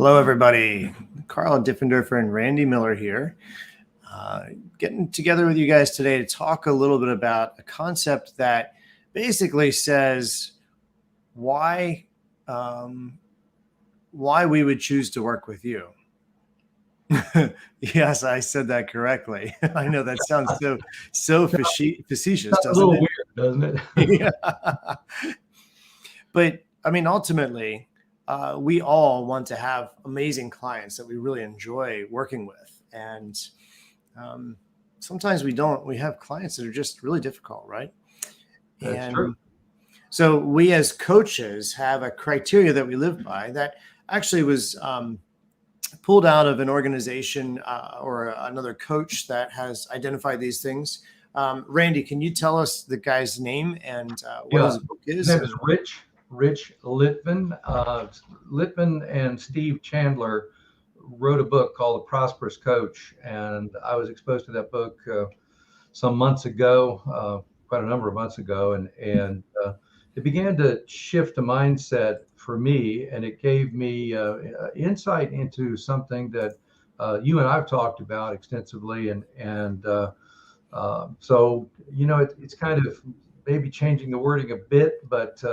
Hello, everybody. Carl Diffenderfer and Randy Miller here. Getting together with you guys today to talk a little bit about a concept that basically says why we would choose to work with you. Yes, I said that correctly. I know that sounds so facetious, That's doesn't a little it? weird, doesn't it? Yeah. But I mean, ultimately, we all want to have amazing clients that we really enjoy working with. And sometimes we don't. We have clients that are just really difficult, right? That's And true. so we as coaches have a criteria that we live by that actually was pulled out of an organization or another coach that has identified these things. Randy, can you tell us the guy's name and what Yeah. his book His is? name is Rich Litman. Litman and Steve Chandler wrote a book called The Prosperous Coach, and I was exposed to that book some months ago, quite a number of months ago, and it began to shift the mindset for me, and it gave me insight into something that you and I've talked about extensively, so it's kind of maybe changing the wording a bit, but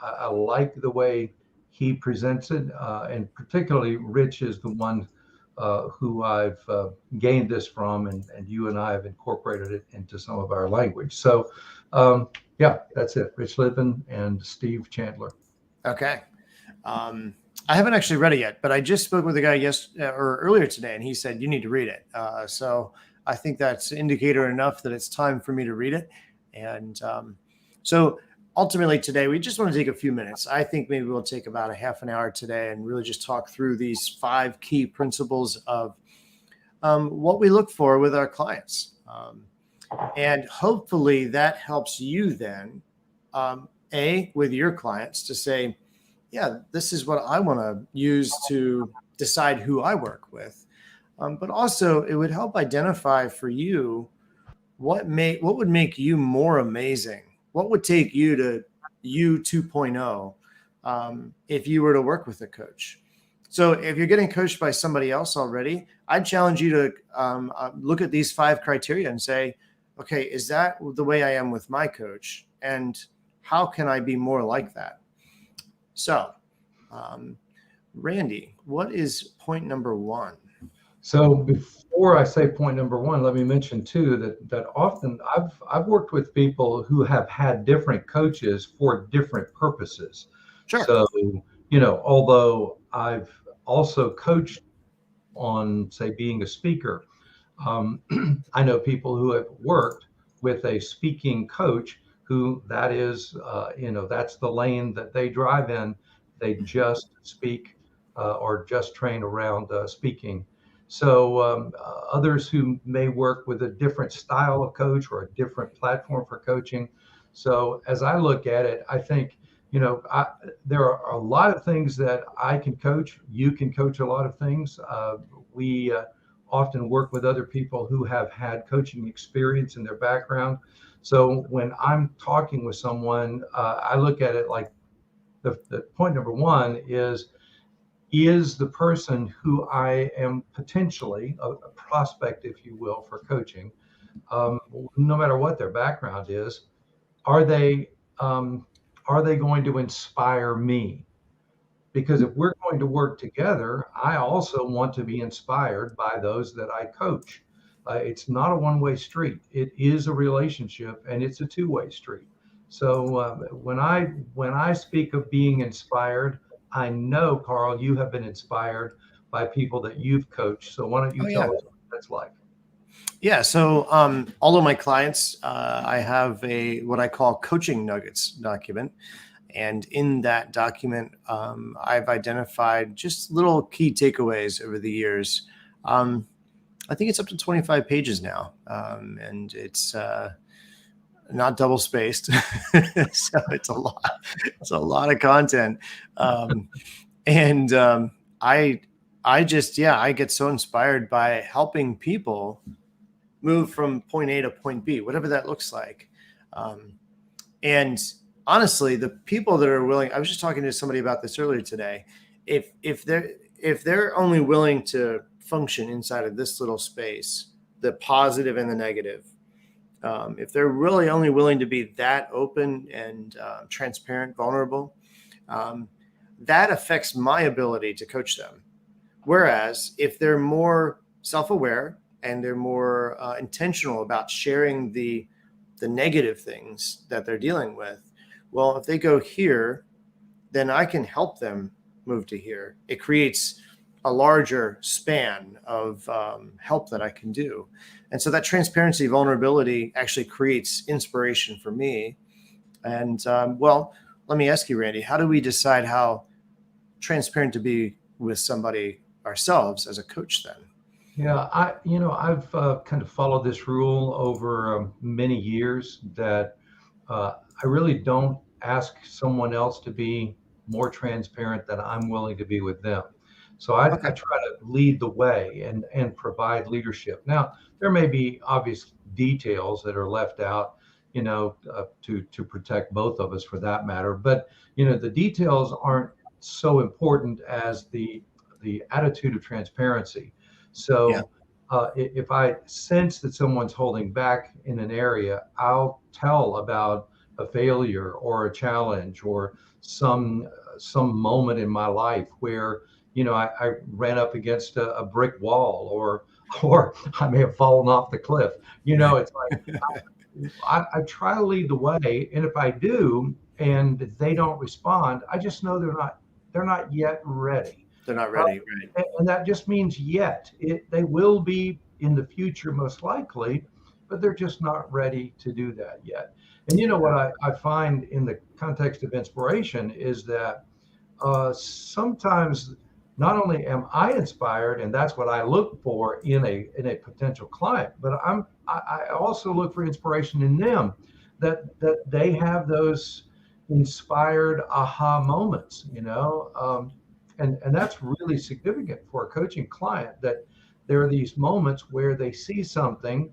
I like the way he presents it, and particularly Rich is the one who I've gained this from, and you and I have incorporated it into some of our language. So, yeah, that's it. Rich Lippin and Steve Chandler. Okay. I haven't actually read it yet, but I just spoke with a guy earlier today, and he said you need to read it. So I think that's indicator enough that it's time for me to read it. And so ultimately today, we just want to take a few minutes. I think maybe we'll take about a half an hour today and really just talk through these 5 key principles of what we look for with our clients. And hopefully that helps you then, with your clients to say, yeah, this is what I want to use to decide who I work with. But also it would help identify for you what would make you more amazing. What would take you to you 2.0 if you were to work with a coach. So if you're getting coached by somebody else already, I'd challenge you to look at these 5 criteria and say, okay, is that the way I am with my coach? And how can I be more like that? So, Randy, what is point number 1? So before I say point number 1, let me mention too that often I've worked with people who have had different coaches for different purposes. Sure. So, although I've also coached on, say, being a speaker, I know people who have worked with a speaking coach who that is, that's the lane that they drive in. They just speak or just train around speaking. So others who may work with a different style of coach or a different platform for coaching. So as I look at it, I think, there are a lot of things that I can coach. You can coach a lot of things. We often work with other people who have had coaching experience in their background. So when I'm talking with someone, I look at it like the point number 1 is the person who I am potentially a prospect, if you will, for coaching, no matter what their background is, are they going to inspire me? Because if we're going to work together, I also want to be inspired by those that I coach. It's not a one-way street. It is a relationship, and it's a two-way street. So when I speak of being inspired, I know, Carl, you have been inspired by people that you've coached. So why don't you tell us what that's like? Yeah. So all of my clients, I have what I call coaching nuggets document. And in that document, I've identified just little key takeaways over the years. I think it's up to 25 pages now, and it's not double spaced, so it's a lot. It's a lot of content, and I get so inspired by helping people move from point A to point B, whatever that looks like, and honestly, the people that are willing, I was just talking to somebody about this earlier today. If if they're only willing to function inside of this little space, the positive and the negative, if they're really only willing to be that open and transparent, vulnerable, um, that affects my ability to coach them. Whereas if they're more self-aware and they're more intentional about sharing the negative things that they're dealing with, well, if they go here, then I can help them move to here. It creates a larger span of help that I can do. And so that transparency, vulnerability actually creates inspiration for me. And well, let me ask you, Randy, how do we decide how transparent to be with somebody ourselves as a coach then? Yeah, I've kind of followed this rule over many years that I really don't ask someone else to be more transparent than I'm willing to be with them. So I Okay. try to lead the way and provide leadership. Now, there may be obvious details that are left out, to protect both of us for that matter. But the details aren't so important as the attitude of transparency. Yeah. So if I sense that someone's holding back in an area, I'll tell about a failure or a challenge or some moment in my life where I ran up against a brick wall or I may have fallen off the cliff. It's like I try to lead the way, and if I do and they don't respond, I just know they're not yet ready. They're not Uh, ready, right? and that just means yet. They will be in the future, most likely, but they're just not ready to do that yet. And what I find in the context of inspiration is that sometimes not only am I inspired, and that's what I look for in a potential client, but I also look for inspiration in them, that they have those inspired aha moments, and that's really significant for a coaching client, that there are these moments where they see something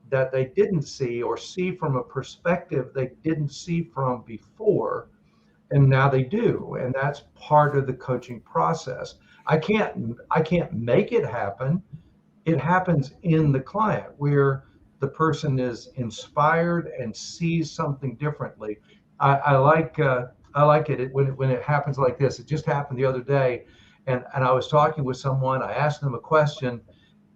that they didn't see, or see from a perspective they didn't see from before, and now they do, and that's part of the coaching process. I can't make it happen. It happens in the client, where the person is inspired and sees something differently. I like it when it happens like this. It just happened the other day, and I was talking with someone. I asked them a question,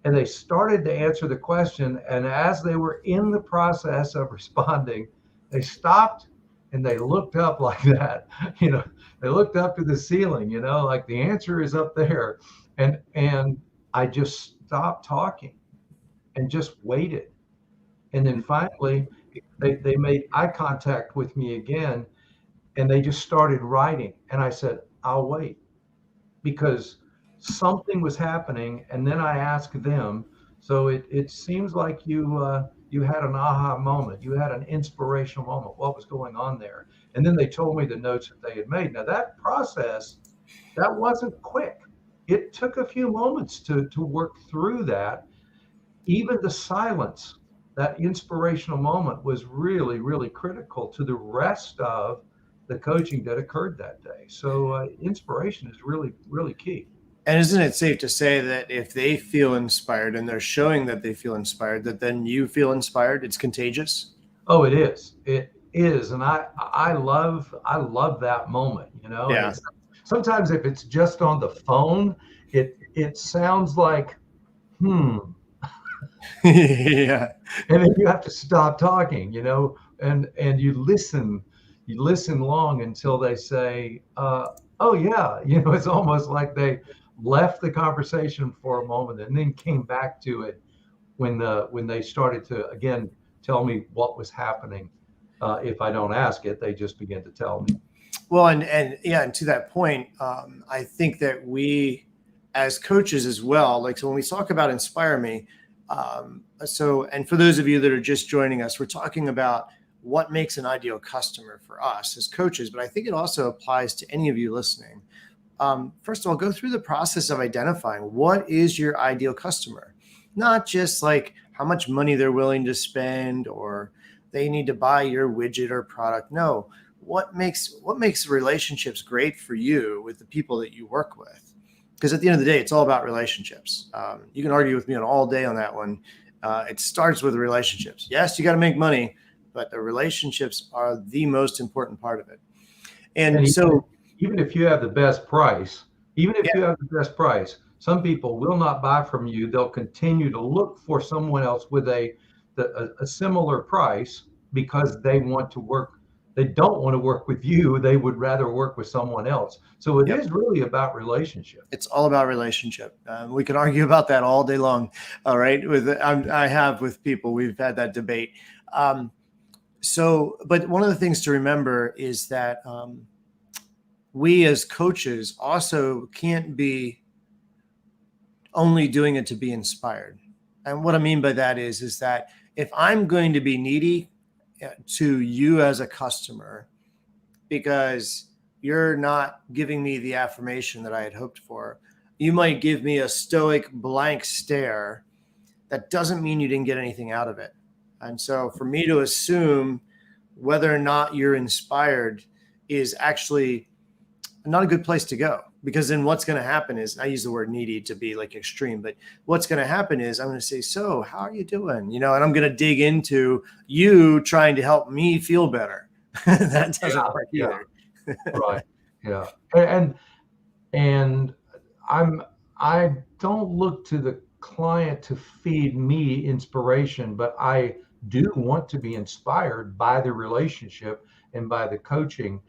and they started to answer the question, and as they were in the process of responding, they stopped and they looked up like that. you know they looked up to the ceiling, like the answer is up there. And I just stopped talking and just waited, and then finally they made eye contact with me again, and they just started writing, and I said, I'll wait, because something was happening. And then I asked them, so it seems like you had an aha moment, you had an inspirational moment. What was going on there? And then they told me the notes that they had made. Now that process, that wasn't quick. It took a few moments to work through that. Even the silence, that inspirational moment, was really, really critical to the rest of the coaching that occurred that day. So inspiration is really, really key. And isn't it safe to say that if they feel inspired and they're showing that they feel inspired, that then you feel inspired? It's contagious. Oh, it is. It is, and I love that moment. And Yeah. it's sometimes, if it's just on the phone, it sounds like hmm, Yeah. and then you have to stop talking, and you listen long until they say, "Oh yeah," it's almost like they left the conversation for a moment and then came back to it when they started to again tell me what was happening. If I don't ask it, they just begin to tell me. Well, and yeah, and to that point, I think that we, as coaches as well, like so when we talk about inspire me, so and for those of you that are just joining us, we're talking about what makes an ideal customer for us as coaches, but I think it also applies to any of you listening. First of all, go through the process of identifying what is your ideal customer, not just like how much money they're willing to spend or they need to buy your widget or product. No, what makes relationships great for you with the people that you work with. because at the end of the day, it's all about relationships. You can argue with me all day on that one. It starts with relationships. Yes, you got to make money, but the relationships are the most important part of it. And so, even if you have the best price, yeah, some people will not buy from you. They'll continue to look for someone else with a similar price because they want to work. They don't want to work with you. They would rather work with someone else. So it yep, is really about relationship. it's all about relationship. We can argue about that all day long. All right, I have with people, we've had that debate. But one of the things to remember is that we as coaches also can't be only doing it to be inspired. And what I mean by that is that if I'm going to be needy to you as a customer because you're not giving me the affirmation that I had hoped for, you might give me a stoic blank stare. That doesn't mean you didn't get anything out of it. And so for me to assume whether or not you're inspired is actually not a good place to go, because then what's going to happen is, I use the word needy to be like extreme, but what's going to happen is I'm going to say, so how are you doing? And I'm going to dig into you trying to help me feel better. That doesn't work either. Right. Yeah. And I don't look to the client to feed me inspiration, but I do want to be inspired by the relationship and by the coaching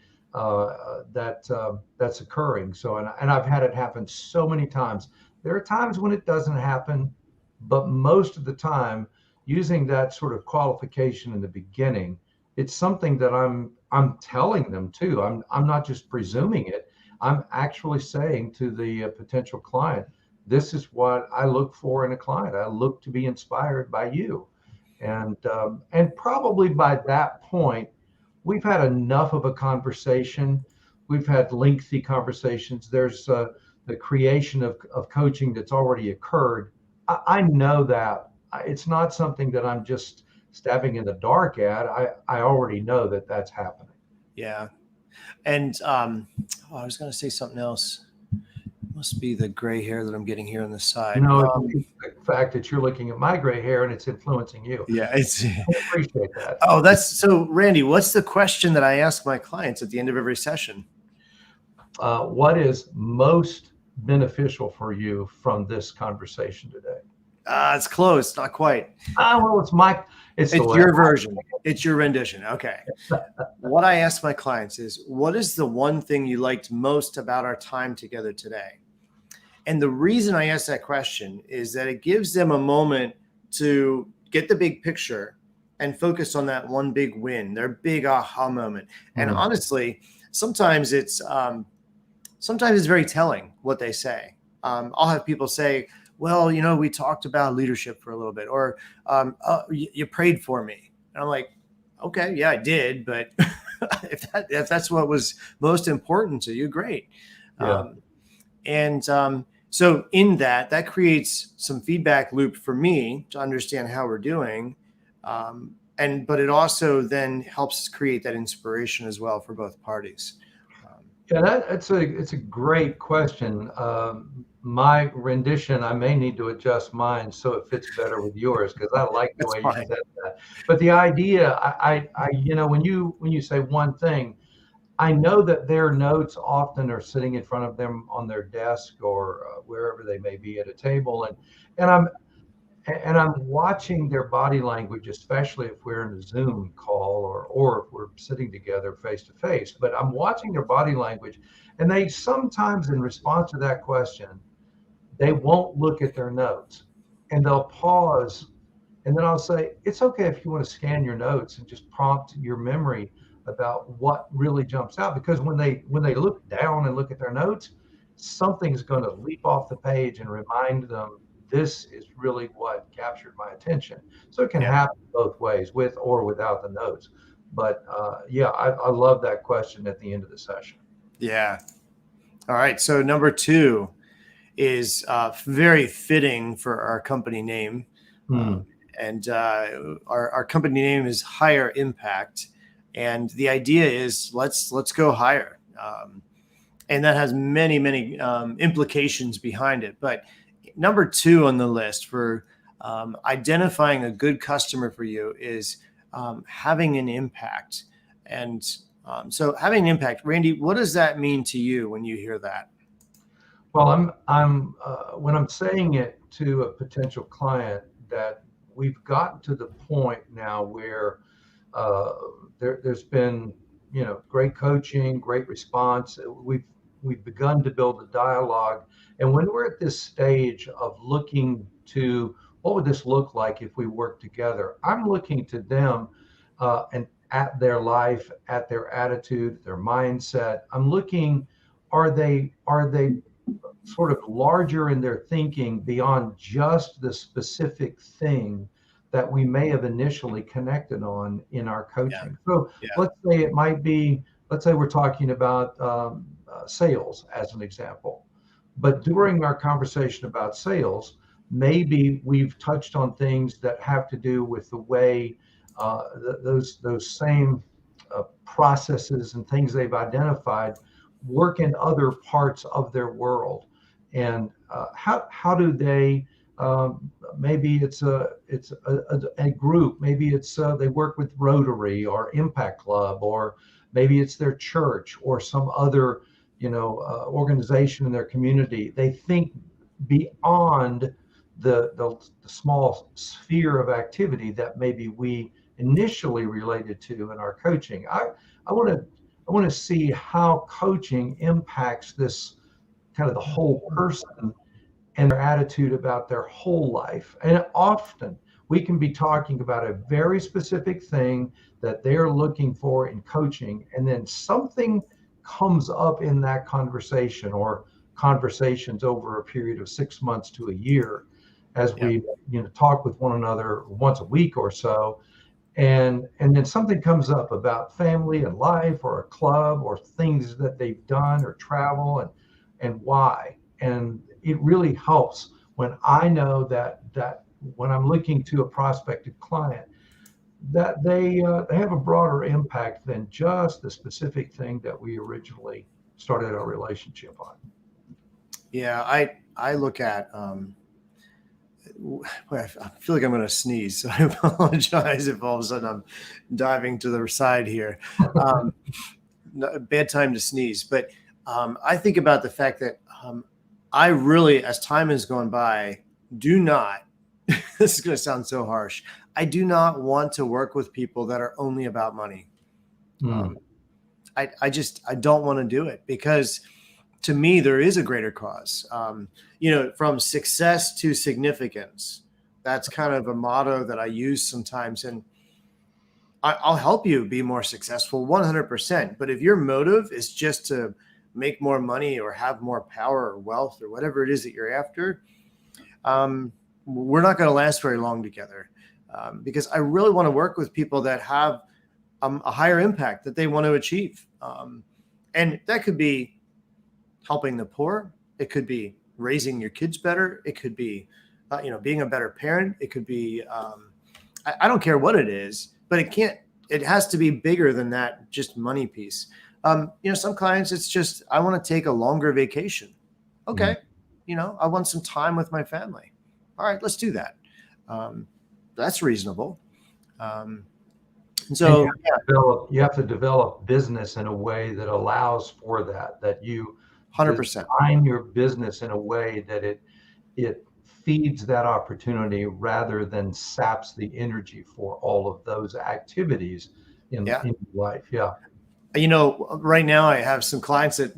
that's occurring. So, and I've had it happen so many times. There are times when it doesn't happen, but most of the time, using that sort of qualification in the beginning, it's something that I'm telling them too. I'm not just presuming it. I'm actually saying to the potential client, this is what I look for in a client. I look to be inspired by you. And probably by that point, we've had enough of a conversation. We've had lengthy conversations. There's the creation of coaching that's already occurred. I know that it's not something that I'm just stabbing in the dark at. I already know that that's happening. Yeah. And I was going to say something else. Must be the gray hair that I'm getting here on the side. No, it's the fact that you're looking at my gray hair and it's influencing you. Yeah, it's. I appreciate that. Oh, that's so, Randy. What's the question that I ask my clients at the end of every session? What is most beneficial for you from this conversation today? It's close, not quite. Well, it's your version. It's your rendition. Okay. What I ask my clients is, what is the one thing you liked most about our time together today? And the reason I ask that question is that it gives them a moment to get the big picture and focus on that one big win, their big aha moment. And honestly, sometimes it's very telling what they say. I'll have people say, well, we talked about leadership for a little bit, or you prayed for me. And I'm like, okay, yeah, I did. But if that's what was most important to you, great. Yeah. So in that creates some feedback loop for me to understand how we're doing. But it also then helps create that inspiration as well for both parties. Yeah, it's a great question. My rendition, I may need to adjust mine so it fits better with yours, because I like the way you said that. But the idea, when you say one thing, I know that their notes often are sitting in front of them on their desk or wherever they may be at a table, and I'm watching their body language, especially if we're in a Zoom call or if we're sitting together face to face. But I'm watching their body language, and they sometimes, in response to that question, they won't look at their notes, and they'll pause, and then I'll say, it's okay if you want to scan your notes and just prompt your memory about what really jumps out, because when they look down and look at their notes, something's going to leap off the page and remind them, this is really what captured my attention. So it can happen both ways, with or without the notes. But I love that question at the end of the session. Yeah. All right. So number 2 is very fitting for our company name. And our company name is Higher Impact. And the idea is let's go higher. And that has many, many implications behind it. But number 2 on the list for identifying a good customer for you is having an impact. And so having an impact, Randy, what does that mean to you when you hear that? Well, I'm when I'm saying it to a potential client, that we've gotten to the point now where uh, there's been, great coaching, great response. We've begun to build a dialogue, and when we're at this stage of looking to what would this look like if we work together, I'm looking to them and at their life, at their attitude, their mindset. I'm looking, are they sort of larger in their thinking beyond just the specific thing that we may have initially connected on in our Yeah. coaching. So Yeah. let's say it might be, let's say we're talking about sales as an example. But during our conversation about sales, maybe we've touched on things that have to do with the way those same processes and things they've identified work in other parts of their world. And how do they, maybe it's a group, maybe it's they work with Rotary or Impact Club, or maybe it's their church or some other organization in their community. They think beyond the small sphere of activity that maybe we initially related to in our coaching. I want to I want to see how coaching impacts this kind of the whole person and their attitude about their whole life. And often we can be talking about a very specific thing that they're looking for in coaching, and then something comes up in that conversation or conversations over a period of 6 months to a year as Yeah. we talk with one another once a week or so, and then something comes up about family and life or a club or things that they've done or travel, and why. And it really helps when I know that when I'm looking to a prospective client, that they have a broader impact than just the specific thing that we originally started our relationship on. Yeah. I look at, I feel like I'm going to sneeze, so I apologize if all of a sudden I'm diving to the side here. Um, Bad time to sneeze, but I think about the fact that I really, as time has gone by, do not. This is going to sound so harsh. I do not want to work with people that are only about money. Mm, Um, I don't want to do it because to me there is a greater cause. From success to significance. That's kind of a motto that I use sometimes, and I'll help you be more successful 100%. But if your motive is just to make more money or have more power or wealth or whatever it is that you're after, we're not going to last very long together. Because I really want to work with people that have a higher impact that they want to achieve. And that could be helping the poor. It could be raising your kids better. It could be, being a better parent. It could be, I don't care what it is, but it has to be bigger than that, just money piece. Some clients, it's just, I want to take a longer vacation. mm. Okay. I want some time with my family. All right, let's do that. That's reasonable. And And so, yeah, you have to develop business in a way that allows for that you 100%. design your business in a way that it feeds that opportunity rather than saps the energy for all of those activities Yeah. in life. Yeah. Right now I have some clients that,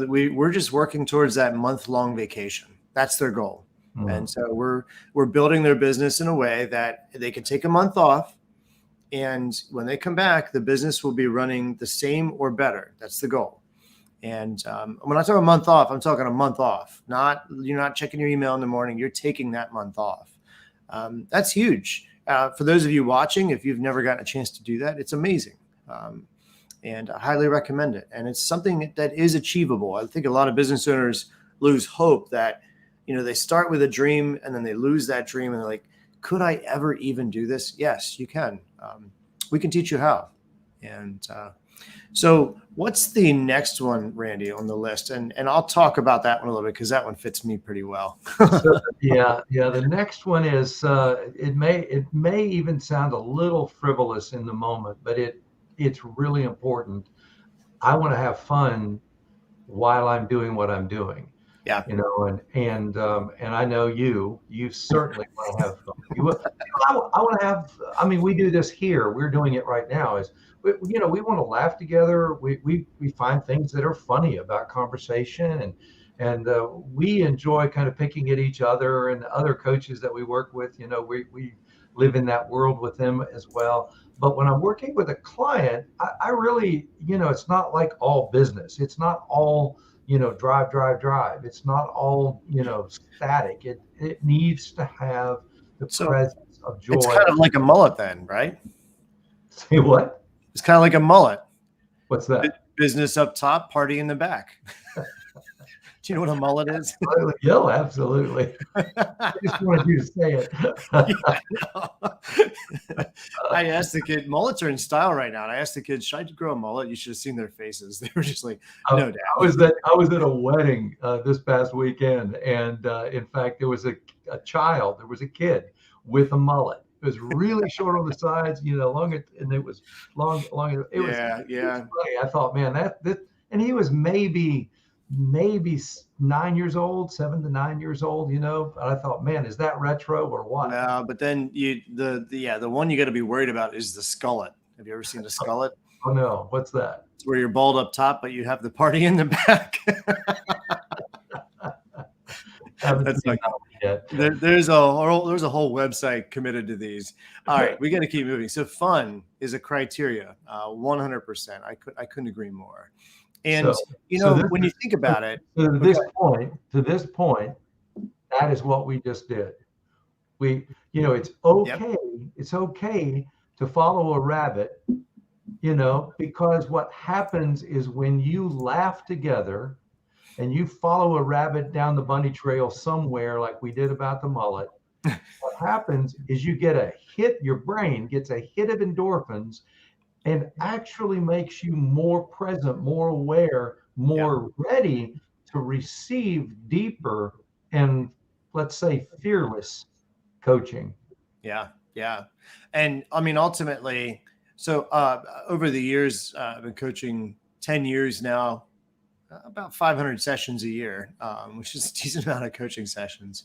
we're just working towards that month-long vacation. That's their goal. Mm, And so we're building their business in a way that they can take a month off. And when they come back, the business will be running the same or better. That's the goal. And when I talk a month off, I'm talking a month off. You're not checking your email in the morning. You're taking that month off. That's huge. For those of you watching, if you've never gotten a chance to do that, it's amazing. And I highly recommend it. And it's something that is achievable. I think a lot of business owners lose hope that, they start with a dream and then they lose that dream and they're like, could I ever even do this? Yes, you can. We can teach you how. And So what's the next one, Randy, on the list? And I'll talk about that one a little bit because that one fits me pretty well. So yeah. The next one is it may even sound a little frivolous in the moment, but it's really important. I want to have fun while I'm doing what I'm doing. Yeah. And I know you certainly want to have fun. I want to have. I mean, we do this here. We're doing it right now. Is we want to laugh together. We find things that are funny about conversation, and we enjoy kind of picking at each other and other coaches that we work with. We live in that world with them as well. But when I'm working with a client, I really, it's not like all business. It's not all drive, drive, drive. It's not all, static. It needs to have the So presence of joy. it's kind of like a mullet then, right? Say what? It's kind of like a mullet. What's that? Business up top, party in the back. Do you know what a mullet is? Yeah, absolutely. I just wanted you to say it. I asked the kid, mullets are in style right now. And I asked the kids, should I grow a mullet? You should have seen their faces. They were just like, no doubt. I was at a wedding this past weekend, and in fact, there was a child, there was a kid with a mullet. It was really short on the sides, long, and it was long. It was funny. I thought, man, that, and he was maybe 9 years old, 7 to 9 years old, but I thought, man, is that retro or what? No, but then the one you got to be worried about is the skullet. Have you ever seen a skullet? Oh no, what's that? It's where you're bald up top, but you have the party in the back. That's like, there's a whole website committed to these. All right, we got to keep moving. So fun is a criteria, 100%. I couldn't agree more. And when you think about it, to this point, that is what we just did. It's okay. Yep. It's okay to follow a rabbit, because what happens is when you laugh together and you follow a rabbit down the bunny trail somewhere, like we did about the mullet, what happens is you get a hit, your brain gets a hit of endorphins, and actually makes you more present, more aware, more ready to receive deeper and, let's say, fearless coaching. Yeah. And I mean, ultimately, so over the years, I've been coaching 10 years now, about 500 sessions a year, which is a decent amount of coaching sessions.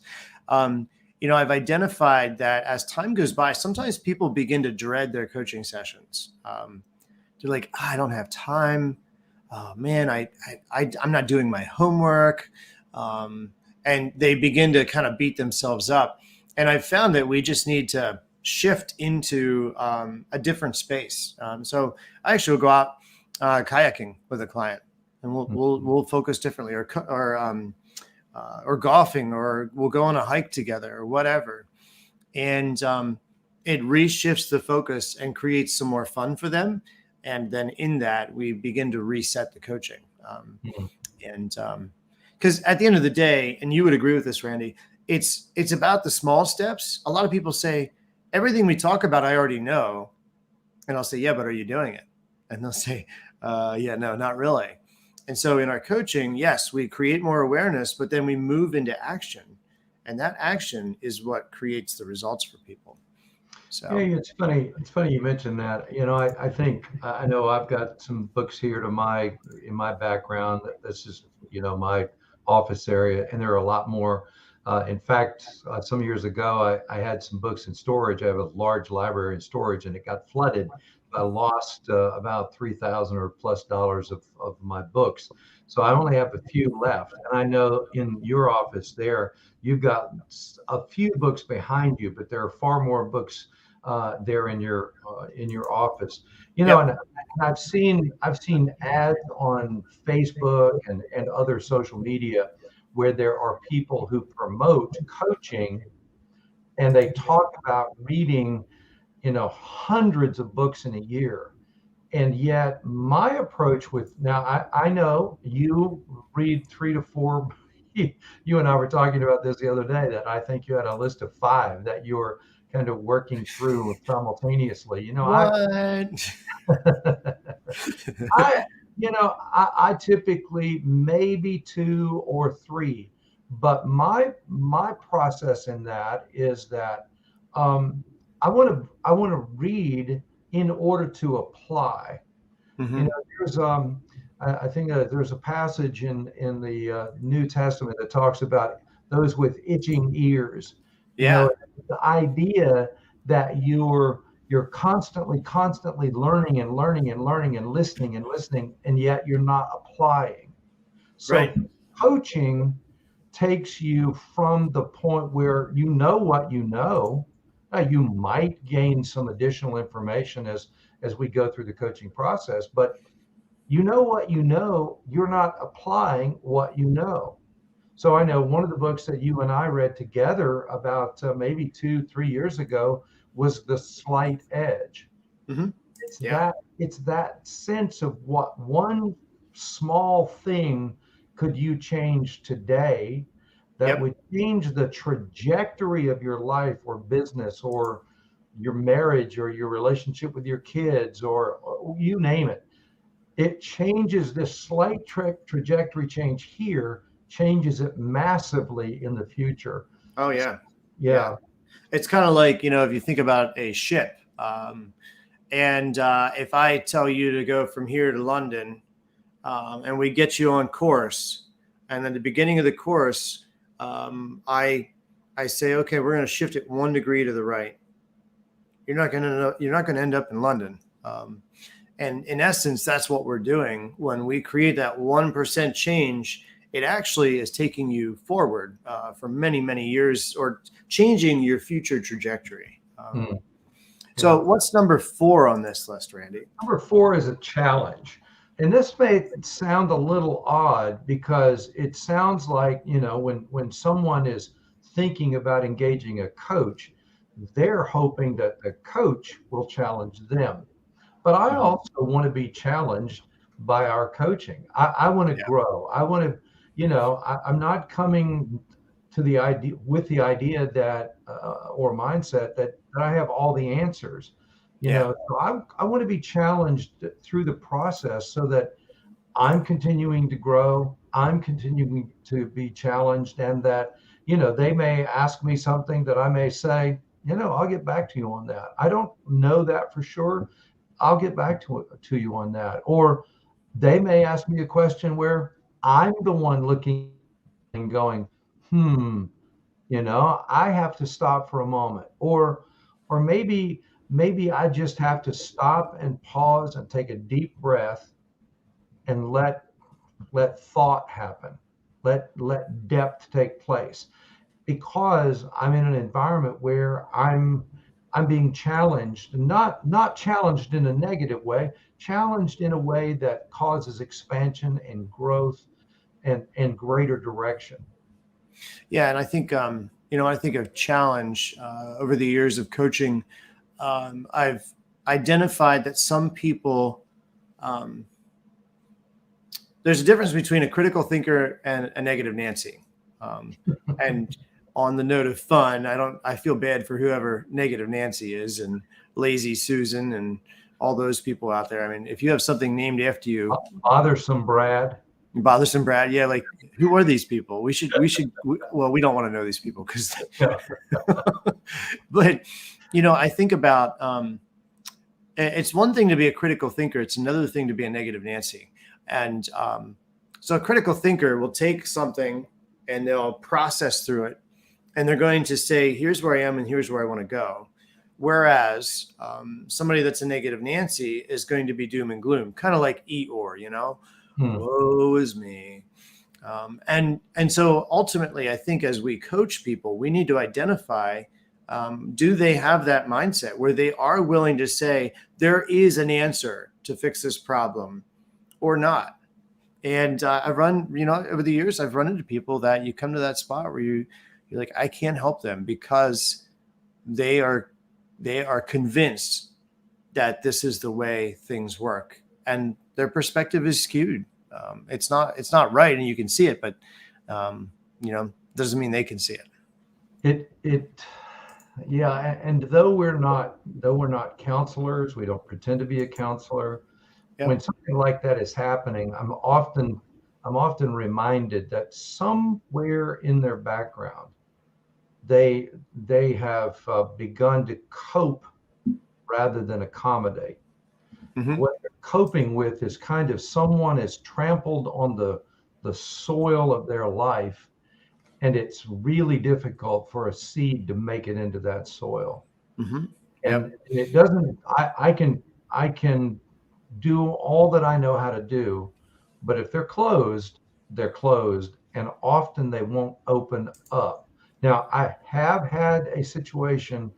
I've identified that as time goes by, sometimes people begin to dread their coaching sessions. They're like, I don't have time. Oh man, I'm not doing my homework. And they begin to kind of beat themselves up. And I've found that we just need to shift into a different space. So I actually will go out kayaking with a client, and we'll focus differently, or golfing, or we'll go on a hike together, or whatever. And it reshifts the focus and creates some more fun for them. And then in that, we begin to reset the coaching. And because at the end of the day, and you would agree with this, Randy, it's about the small steps. A lot of people say, everything we talk about, I already know. And I'll say, yeah, but are you doing it? And they'll say, yeah, no, not really. And so in our coaching, yes, we create more awareness, but then we move into action. And that action is what creates the results for people. So yeah, it's funny. It's funny you mentioned that. I think I know I've got some books here in my background. This is my office area, and there are a lot more. In fact, some years ago, I had some books in storage. I have a large library in storage, and it got flooded. I lost about $3,000 or plus of my books. So I only have a few left. And I know in your office there, you've got a few books behind you, but there are far more books there in your office. And I've seen ads on Facebook and other social media where there are people who promote coaching, and they talk about reading hundreds of books in a year. And yet my approach I know you read 3 to 4. You and I were talking about this the other day, that I think you had a list of 5 that you're kind of working through simultaneously. What? I, I typically maybe 2 or 3, but my process in that is that um, I want to read in order to apply. Hmm. There's I think there's a passage in the New Testament that talks about those with itching ears. Yeah. The idea that you're constantly learning and learning and learning and listening, and yet you're not applying. Right. So coaching takes you from the point where you know what you know. You might gain some additional information as we go through the coaching process, but you know what you know, you're not applying what you know. So I know one of the books that you and I read together about maybe 2, 3 years ago was The Slight Edge. Hmm. It's Yeah. that sense of what one small thing could you change today that Yep. would change the trajectory of your life or business or your marriage or your relationship with your kids or you name it. It changes this slight trajectory change here, changes it massively in the future. Oh So, yeah. Yeah. yeah. It's kind of like, if you think about a ship, and if I tell you to go from here to London, and we get you on course, and at the beginning of the course, I say, okay, we're going to shift it 1 degree to the right. You're not going to end up in London. And in essence, that's what we're doing when we create that 1% change. It actually is taking you forward for many, many years, or changing your future trajectory. Hmm, So, yeah. what's number 4 on this list, Randy? Number 4 is a challenge. And this may sound a little odd because it sounds like, when someone is thinking about engaging a coach, they're hoping that the coach will challenge them. But I Mhm. also want to be challenged by our coaching. I want to Yeah, grow. I want to, I'm not coming to the idea with the idea that or mindset that I have all the answers. yeah, So I want to be challenged through the process so that I'm continuing to grow. I'm continuing to be challenged, and that they may ask me something that I may say, I'll get back to you on that. I don't know that for sure. I'll get back to you on that. Or they may ask me a question where I'm the one looking and going, I have to stop for a moment. Or maybe I just have to stop and pause and take a deep breath and let thought happen. Let depth take place because I'm in an environment where I'm being challenged, not challenged in a negative way, challenged in a way that causes expansion and growth and greater direction. yeah. And I think, I think of challenge over the years of coaching. I've identified that some people, um, there's a difference between a critical thinker and a negative Nancy. And on the note of fun, I feel bad for whoever negative Nancy is and lazy Susan and all those people out there. I mean, if you have something named after you, Bothersome Brad. bothersome Brad, yeah, like who are these people? Well, we don't want to know these people because, Yeah. but, I think about, it's one thing to be a critical thinker. It's another thing to be a negative Nancy. And so a critical thinker will take something and they'll process through it. And they're going to say, here's where I am and here's where I want to go. Whereas somebody that's a negative Nancy is going to be doom and gloom, kind of like Eeyore, Hmm. woe is me. And so ultimately, I think as we coach people, we need to identify, do they have that mindset where they are willing to say there is an answer to fix this problem or not? And I've run, over the years, I've run into people that you come to that spot where you're like, I can't help them because they are convinced that this is the way things work, and their perspective is skewed. It's not right, and you can see it, but doesn't mean they can see it. It Yeah, and though we're not counselors, we don't pretend to be a counselor. When Yep. something like that is happening, I'm often reminded that somewhere in their background, they have begun to cope rather than accommodate. Hmm. What they're coping with is kind of someone has trampled on the soil of their life, and it's really difficult for a seed to make it into that soil. Hmm. And Yep. it doesn't. I can do all that I know how to do, but if they're closed, and often they won't open up. Now, I have had a situation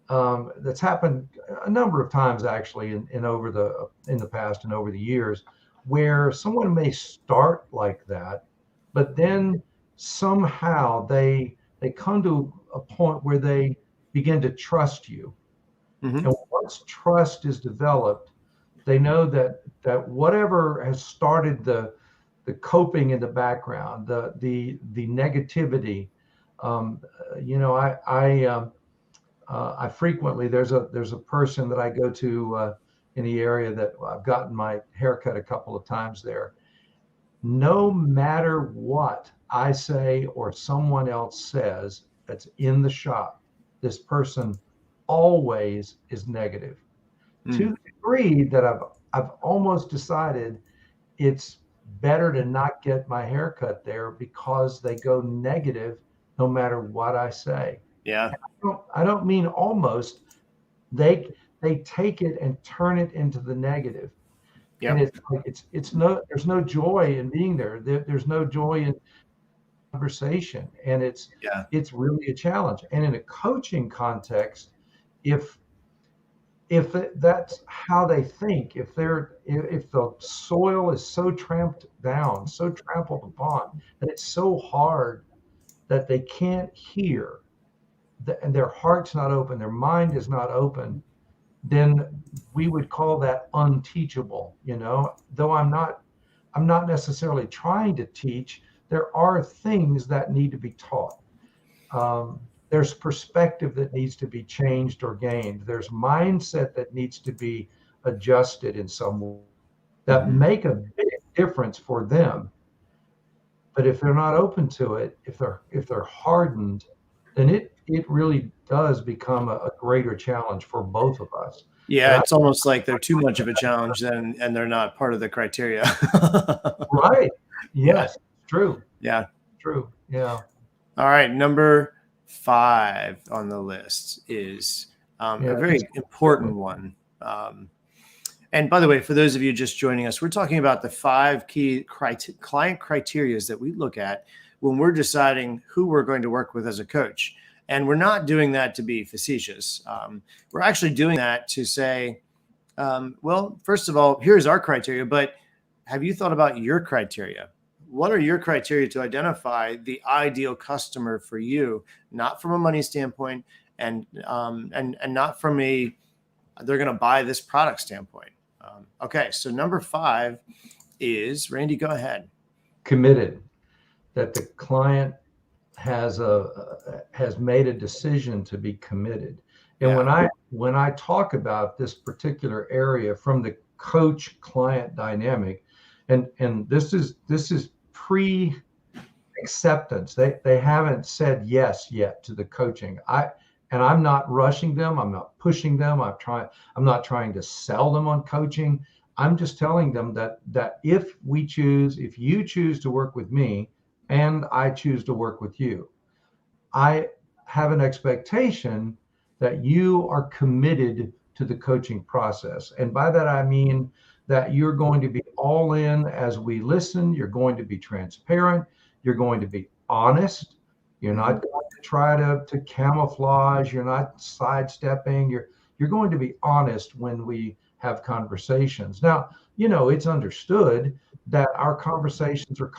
that's happened a number of times actually in the past and over the years, where someone may start like that, but then somehow they come to a point where they begin to trust you. Hmm. And once trust is developed, they know that whatever has started the coping in the background, the negativity. Um, I frequently there's a person that I go to in the area that I've gotten my haircut a couple of times there. No matter what I say or someone else says that's in the shop, this person always is negative, to Mm. the degree that I've almost decided it's better to not get my haircut there because they go negative no matter what I say. Yeah. I don't mean almost. They take it and turn it into the negative, and Yep. it's like it's no there's no joy in being there. There's no joy in conversation, and it's Yeah. it's really a challenge. And in a coaching context, if that's how they think, if the soil is so tramped down, so trampled upon, that it's so hard that they can't hear, and their heart's not open, their mind is not open, then we would call that unteachable. Though I'm not necessarily trying to teach, there are things that need to be taught. There's perspective that needs to be changed or gained. There's mindset that needs to be adjusted in some way that Hmm. make a big difference for them. But if they're not open to it, if they're hardened, then it really does become a greater challenge for both of us. And Yeah, I it's almost like they're too much of a challenge then, and they're not part of the criteria. Right. Yeah. Yes. True. Yeah. True. Yeah. All right. Number 5 on the list is Yeah. a very important one. Um, and by the way, for those of you just joining us, we're talking about the 5 key client criterias that we look at when we're deciding who we're going to work with as a coach. And we're not doing that to be facetious. We're actually doing that to say, well, first of all, here's our criteria, but have you thought about your criteria? What are your criteria to identify the ideal customer for you, not from a money standpoint, and not from a they're going to buy this product standpoint. Okay, so number 5 is Randy. Go ahead. Committed, that the client has made a decision to be committed. And Yeah. when I talk about this particular area from the coach client dynamic, and this is pre acceptance. They haven't said yes yet to the coaching. I'm not rushing them. I'm not pushing them. I'm not trying to sell them on coaching. I'm just telling them that if you choose to work with me and I choose to work with you, I have an expectation that you are committed to the coaching process. And by that, I mean that you're going to be all in as we listen. You're going to be transparent. You're going to be honest. You're not Mhm. going to try to camouflage. You're not sidestepping. You're going to be honest when we have conversations. Now, it's understood that our conversations are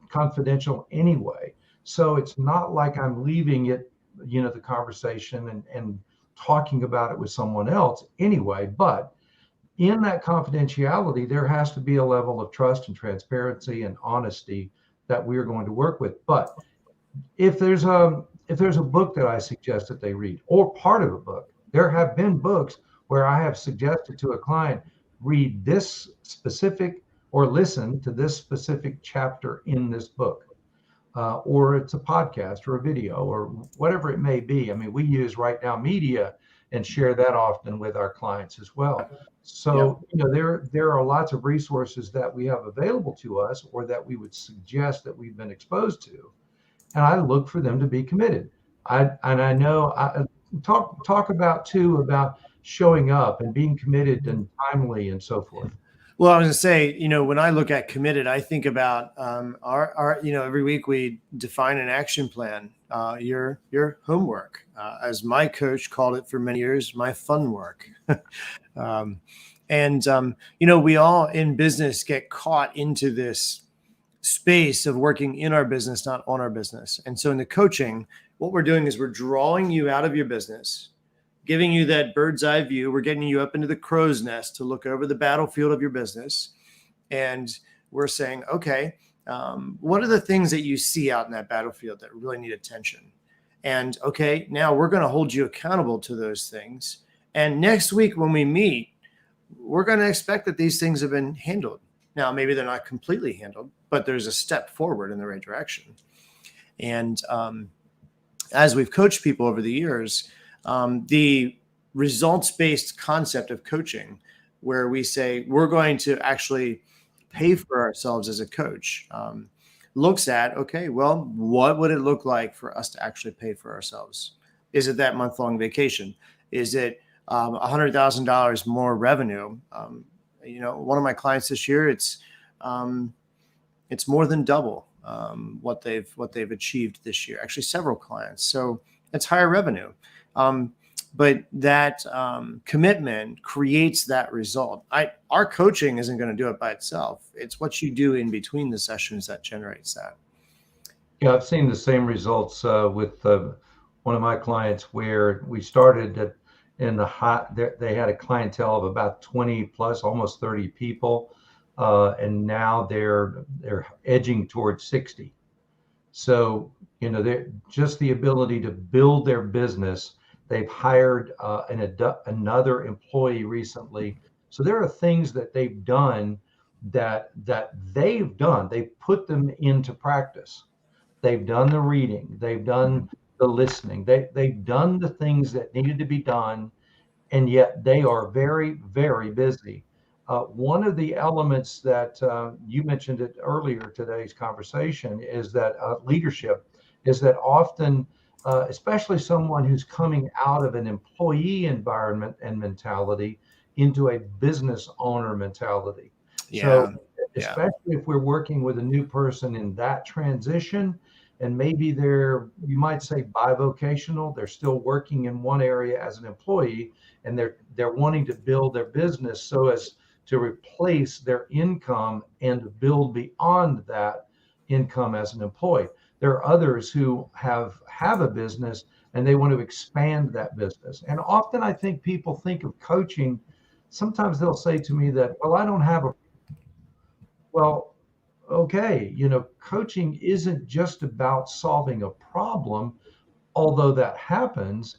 confidential anyway. So it's not like I'm leaving it, the conversation and talking about it with someone else anyway. But in that confidentiality, there has to be a level of trust and transparency and honesty that we're going to work with. But if there's if there's a book that I suggest that they read, or part of a book, there have been books where I have suggested to a client, read this specific or listen to this specific chapter in this book. Or it's a podcast or a video or whatever it may be. I mean, we use Right Now Media and share that often with our clients as well. Yep. So, there are lots of resources that we have available to us or that we would suggest that we've been exposed to. And I look for them to be committed. I know I talk about too about showing up and being committed and timely and so forth. Well, I was going to say, when I look at committed, I think about our every week we define an action plan, your homework, as my coach called it for many years, my fun work. We all in business get caught into this space of working in our business, not on our business. And so in the coaching, what we're doing is we're drawing you out of your business, giving you that bird's eye view. We're getting you up into the crow's nest to look over the battlefield of your business. And we're saying, okay, what are the things that you see out in that battlefield that really need attention? And okay, now we're going to hold you accountable to those things. And next week when we meet, we're going to expect that these things have been handled. Now, maybe they're not completely handled, but there's a step forward in the right direction. And as we've coached people over the years, the results-based concept of coaching, where we say we're going to actually pay for ourselves as a coach, looks at, okay, well, what would it look like for us to actually pay for ourselves? Is it that month-long vacation? Is it $100,000 more revenue? One of my clients this year, it's more than double what they've achieved this year. Actually, several clients. So it's higher revenue. But that commitment creates that result. Our coaching isn't going to do it by itself. It's what you do in between the sessions that generates that. Yeah, I've seen the same results with one of my clients where we started in the hot. They had a clientele of about 20 plus, almost 30 people, and now they're edging towards 60. So they're just the ability to build their business. They've hired another employee recently. So there are things that they've done that they've put them into practice. They've done the reading, they've done the listening, they've done the things that needed to be done, and yet they are very, very busy. One of the elements that you mentioned it earlier today's conversation is that leadership is that often, especially someone who's coming out of an employee environment and mentality into a business owner mentality. Yeah. So especially if we're working with a new person in that transition, and maybe they're, you might say, bivocational, they're still working in one area as an employee, and they're wanting to build their business so as to replace their income and build beyond that income as an employee. There are others who have a business and they want to expand that business. And often I think people think of coaching, sometimes they'll say to me that, well, I don't have a, well, okay, coaching isn't just about solving a problem, although that happens,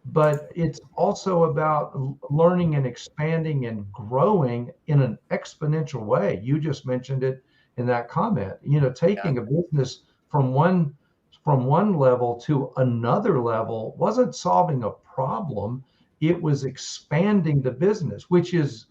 but it's also about learning and expanding and growing in an exponential way. You just mentioned it in that comment, taking a business from one level to another level wasn't solving a problem. It was expanding the business, which is,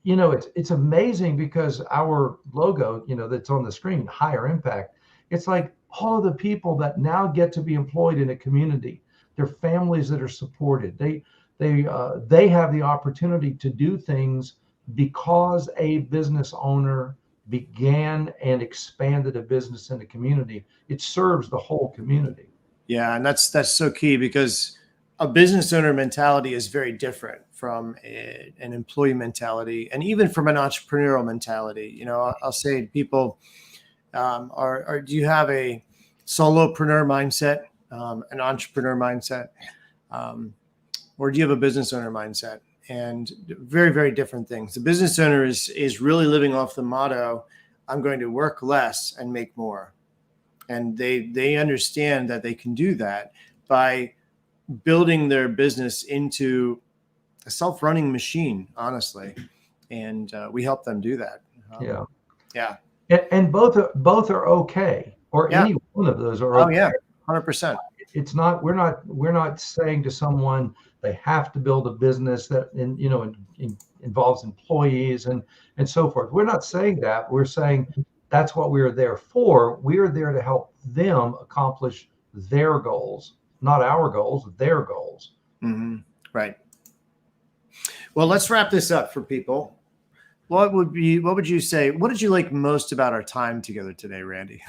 it's amazing because our logo, that's on the screen, higher impact. It's like all of the people that now get to be employed in a community, their families that are supported. They have the opportunity to do things because a business owner began and expanded a business in the community. It serves the whole community. Yeah, and that's so key, because a business owner mentality is very different from an employee mentality, and even from an entrepreneurial mentality. I'll say to people, do you have a solopreneur mindset, an entrepreneur mindset, or do you have a business owner mindset? And very, very different things. The business owner is really living off the motto, I'm going to work less and make more. and they understand that they can do that by building their business into a self-running machine, honestly. And we help them do that. Yeah. Yeah. And both are okay, or Yeah. any one of those are Oh okay. yeah. 100%. It's not, we're not saying to someone they have to build a business that involves employees and so forth. We're not saying that. We're saying that's what we're there for. We're there to help them accomplish their goals, not our goals, their goals. Mm-hmm. Right. Well, let's wrap this up for people. What would you say? What did you like most about our time together today, Randy?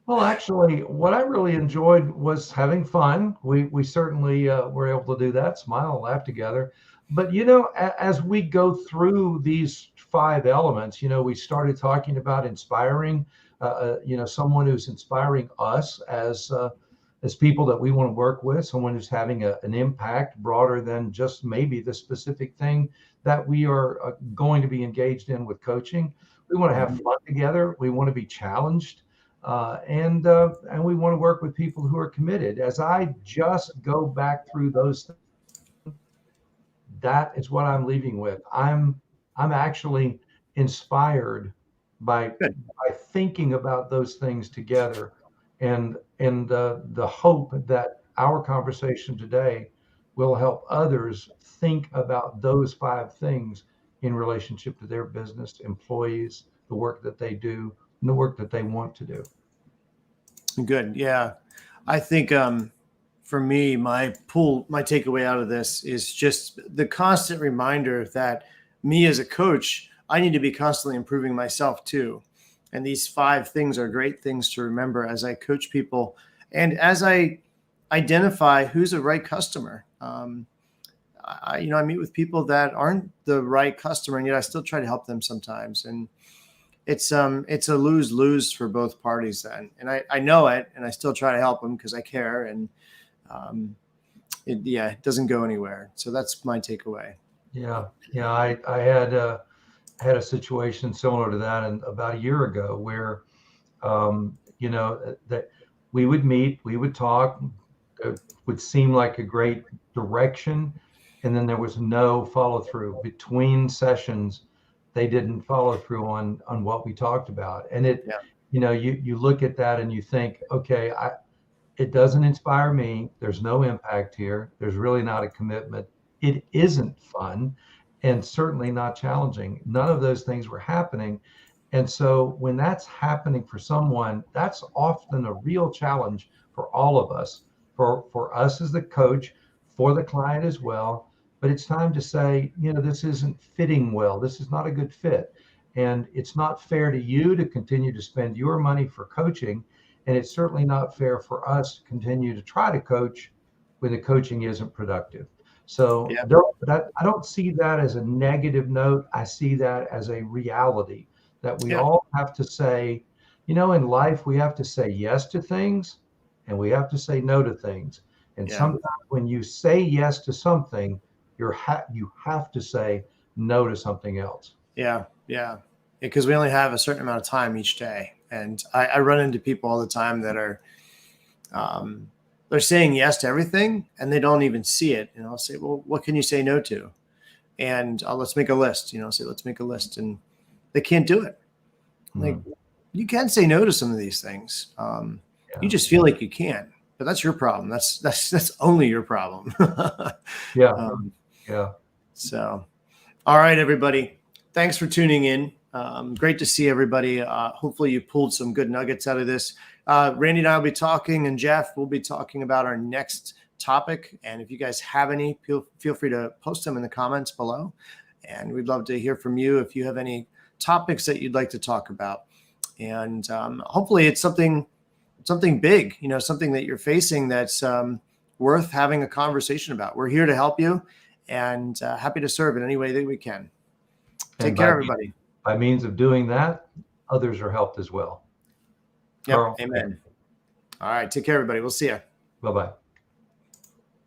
Well, actually, what I really enjoyed was having fun. We certainly were able to do that, smile, laugh together. But as we go through these 5 elements, we started talking about inspiring, someone who's inspiring us as people that we want to work with, someone who's having an impact broader than just maybe the specific thing that we are going to be engaged in with coaching. We want to have fun together. We want to be challenged. And we want to work with people who are committed. As I just go back through those things, that is what I'm leaving with. I'm actually inspired by thinking about those things together, and the hope that our conversation today will help others think about those 5 things in relationship to their business, employees, the work that they do, and the work that they want to do. Good. Yeah. I think for me, my takeaway out of this is just the constant reminder that me as a coach, I need to be constantly improving myself too. And these 5 things are great things to remember as I coach people and as I identify who's a right customer. I meet with people that aren't the right customer, and yet I still try to help them sometimes. And it's a lose-lose for both parties then. And I know it, and I still try to help them because I care. And it doesn't go anywhere. So that's my takeaway. Yeah. I had a situation similar to that about a year ago where, that we would meet, we would talk, it would seem like a great direction. And then there was no follow through between sessions. They didn't follow through on what we talked about. And you look at that and you think, okay, it doesn't inspire me. There's no impact here. There's really not a commitment. It isn't fun, and certainly not challenging. None of those things were happening. And so when that's happening for someone, that's often a real challenge for all of us, for us as the coach, for the client as well. But it's time to say, this isn't fitting well. This is not a good fit. And it's not fair to you to continue to spend your money for coaching. And it's certainly not fair for us to continue to try to coach when the coaching isn't productive. So I don't see that as a negative note. I see that as a reality that we all have to say, in life, we have to say yes to things and we have to say no to things. And sometimes when you say yes to something, you have to say no to something else. Yeah. Because we only have a certain amount of time each day. And I run into people all the time that are, they're saying yes to everything and they don't even see it. And I'll say, well, what can you say no to? And let's make a list, let's make a list. And they can't do it. Like, you can say no to some of these things. You just feel like you can, but that's your problem. That's only your problem. So, all right, everybody. Thanks for tuning in. Great to see everybody. Hopefully you pulled some good nuggets out of this. Randy and I will be talking, and Jeff will be talking about our next topic. And if you guys have any, feel free to post them in the comments below. And we'd love to hear from you if you have any topics that you'd like to talk about. And hopefully it's something big, something that you're facing that's worth having a conversation about. We're here to help you and happy to serve in any way that we can. Take care, everybody. By means of doing that, others are helped as well. Yep. Amen. All right. Take care, everybody. We'll see you. Bye-bye.